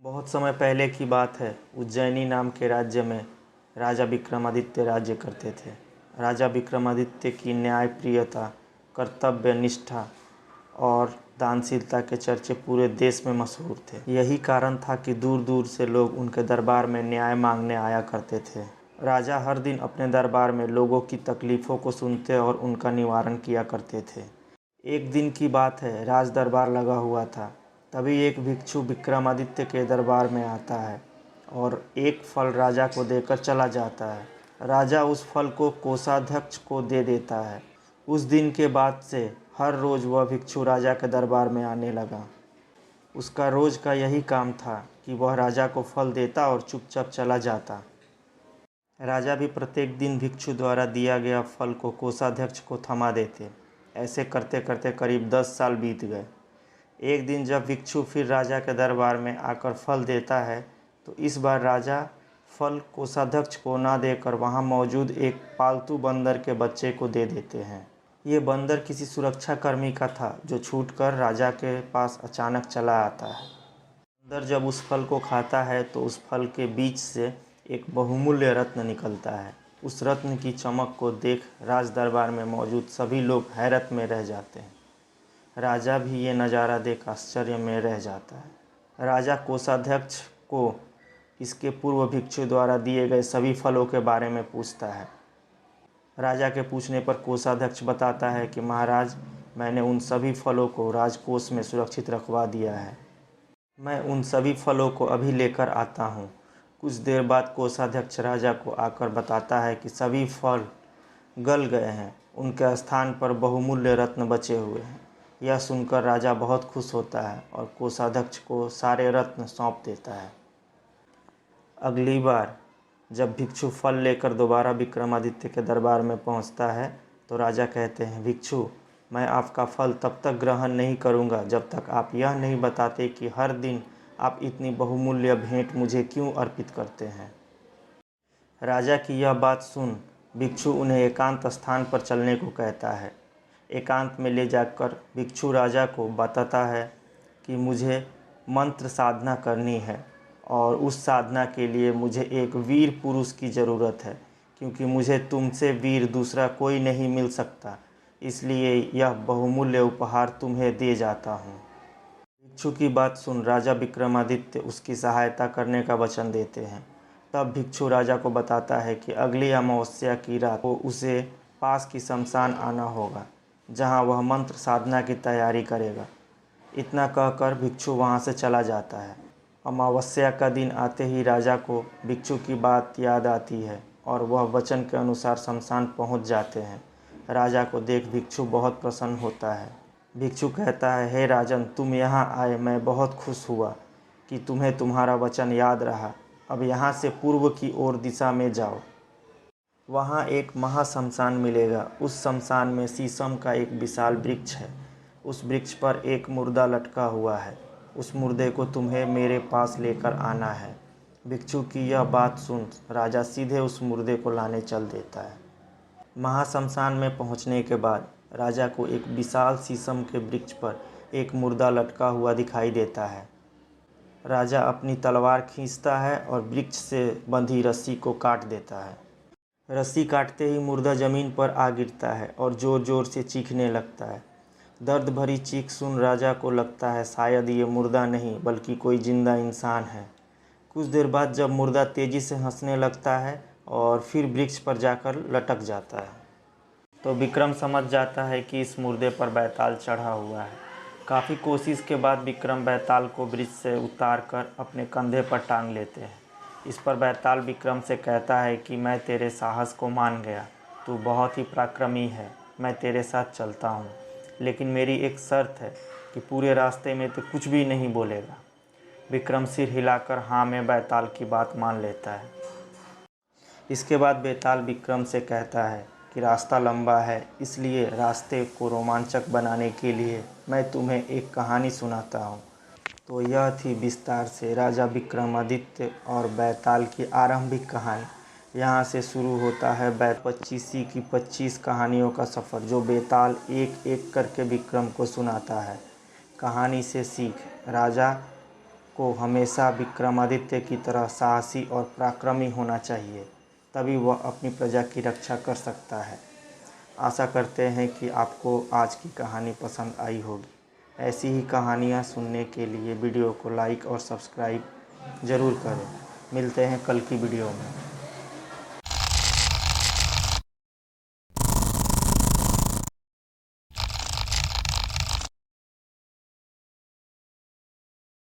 बहुत समय पहले की बात है। उज्जैनी नाम के राज्य में राजा विक्रमादित्य राज्य करते थे। राजा विक्रमादित्य की न्यायप्रियता, कर्तव्य निष्ठा और दानशीलता के चर्चे पूरे देश में मशहूर थे। यही कारण था कि दूर दूर से लोग उनके दरबार में न्याय मांगने आया करते थे। राजा हर दिन अपने दरबार में लोगों की तकलीफ़ों को सुनते और उनका निवारण किया करते थे। एक दिन की बात है, राज दरबार लगा हुआ था। तभी एक भिक्षु विक्रमादित्य के दरबार में आता है और एक फल राजा को देकर चला जाता है। राजा उस फल को कोषाध्यक्ष को दे देता है। उस दिन के बाद से हर रोज़ वह भिक्षु राजा के दरबार में आने लगा। उसका रोज़ का यही काम था कि वह राजा को फल देता और चुपचाप चला जाता। राजा भी प्रत्येक दिन भिक्षु द्वारा दिया गया फल को कोषाध्यक्ष को थमा देते। ऐसे करते करते करीब 10 साल बीत गए। एक दिन जब भिक्षु फिर राजा के दरबार में आकर फल देता है तो इस बार राजा फल कोषाध्यक्ष को ना देकर वहां मौजूद एक पालतू बंदर के बच्चे को दे देते हैं। ये बंदर किसी सुरक्षा कर्मी का था जो छूटकर राजा के पास अचानक चला आता है। बंदर जब उस फल को खाता है तो उस फल के बीच से एक बहुमूल्य रत्न निकलता है। उस रत्न की चमक को देख राज दरबार में मौजूद सभी लोग हैरत में रह जाते हैं। राजा भी ये नज़ारा देख आश्चर्य में रह जाता है। राजा कोषाध्यक्ष को इसके पूर्व भिक्षु द्वारा दिए गए सभी फलों के बारे में पूछता है। राजा के पूछने पर कोषाध्यक्ष बताता है कि महाराज, मैंने उन सभी फलों को राजकोष में सुरक्षित रखवा दिया है। मैं उन सभी फलों को अभी लेकर आता हूँ। कुछ देर बाद कोषाध्यक्ष राजा को आकर बताता है कि सभी फल गल गए हैं, उनके स्थान पर बहुमूल्य रत्न बचे हुए हैं। यह सुनकर राजा बहुत खुश होता है और कोषाध्यक्ष को सारे रत्न सौंप देता है। अगली बार जब भिक्षु फल लेकर दोबारा विक्रमादित्य के दरबार में पहुंचता है तो राजा कहते हैं, भिक्षु, मैं आपका फल तब तक ग्रहण नहीं करूंगा जब तक आप यह नहीं बताते कि हर दिन आप इतनी बहुमूल्य भेंट मुझे क्यों अर्पित करते हैं। राजा की यह बात सुन भिक्षु उन्हें एकांत स्थान पर चलने को कहता है। एकांत में ले जाकर भिक्षु राजा को बताता है कि मुझे मंत्र साधना करनी है और उस साधना के लिए मुझे एक वीर पुरुष की ज़रूरत है, क्योंकि मुझे तुमसे वीर दूसरा कोई नहीं मिल सकता। इसलिए यह बहुमूल्य उपहार तुम्हें दे जाता हूँ। भिक्षु की बात सुन राजा विक्रमादित्य उसकी सहायता करने का वचन देते हैं। तब भिक्षु राजा को बताता है कि अगली अमावस्या की रात को उसे पास की शमशान आना होगा, जहां वह मंत्र साधना की तैयारी करेगा। इतना कहकर भिक्षु वहां से चला जाता है। अमावस्या का दिन आते ही राजा को भिक्षु की बात याद आती है और वह वचन के अनुसार शमशान पहुंच जाते हैं। राजा को देख भिक्षु बहुत प्रसन्न होता है। भिक्षु कहता है, हे राजन, तुम यहाँ आए, मैं बहुत खुश हुआ कि तुम्हें तुम्हारा वचन याद रहा। अब यहाँ से पूर्व की ओर दिशा में जाओ। वहाँ एक महाशमशान मिलेगा। उस शमशान में शीशम का एक विशाल वृक्ष है। उस वृक्ष पर एक मुर्दा लटका हुआ है। उस मुर्दे को तुम्हें मेरे पास लेकर आना है। भिक्षु की यह बात सुन राजा सीधे उस मुर्दे को लाने चल देता है। महाशमशान में पहुँचने के बाद राजा को एक विशाल शीशम के वृक्ष पर एक मुर्दा लटका हुआ दिखाई देता है। राजा अपनी तलवार खींचता है और वृक्ष से बंधी रस्सी को काट देता है। रस्सी काटते ही मुर्दा ज़मीन पर आ गिरता है और ज़ोर ज़ोर से चीखने लगता है। दर्द भरी चीख सुन राजा को लगता है शायद ये मुर्दा नहीं बल्कि कोई जिंदा इंसान है। कुछ देर बाद जब मुर्दा तेज़ी से हंसने लगता है और फिर वृक्ष पर जाकर लटक जाता है तो विक्रम समझ जाता है कि इस मुर्दे पर बैताल चढ़ा हुआ है। काफ़ी कोशिश के बाद विक्रम बैताल को वृक्ष से उतार कर अपने कंधे पर टांग लेते हैं। इस पर बैताल विक्रम से कहता है कि मैं तेरे साहस को मान गया, तू बहुत ही पराक्रमी है, मैं तेरे साथ चलता हूँ, लेकिन मेरी एक शर्त है कि पूरे रास्ते में तो कुछ भी नहीं बोलेगा। विक्रम सिर हिलाकर हाँ में बैताल की बात मान लेता है। इसके बाद बैताल विक्रम से कहता है कि रास्ता लंबा है, इसलिए रास्ते को रोमांचक बनाने के लिए मैं तुम्हें एक कहानी सुनाता हूँ। तो यह थी विस्तार से राजा विक्रमादित्य और बैताल की आरंभिक कहानी। यहाँ से शुरू होता है 25 की 25 कहानियों का सफ़र, जो बैताल एक एक करके विक्रम को सुनाता है। कहानी से सीख, राजा को हमेशा विक्रमादित्य की तरह साहसी और पराक्रमी होना चाहिए, तभी वह अपनी प्रजा की रक्षा कर सकता है। आशा करते हैं कि आपको आज की कहानी पसंद आई होगी। ऐसी ही कहानियाँ सुनने के लिए वीडियो को लाइक और सब्सक्राइब ज़रूर करें। मिलते हैं कल की वीडियो में।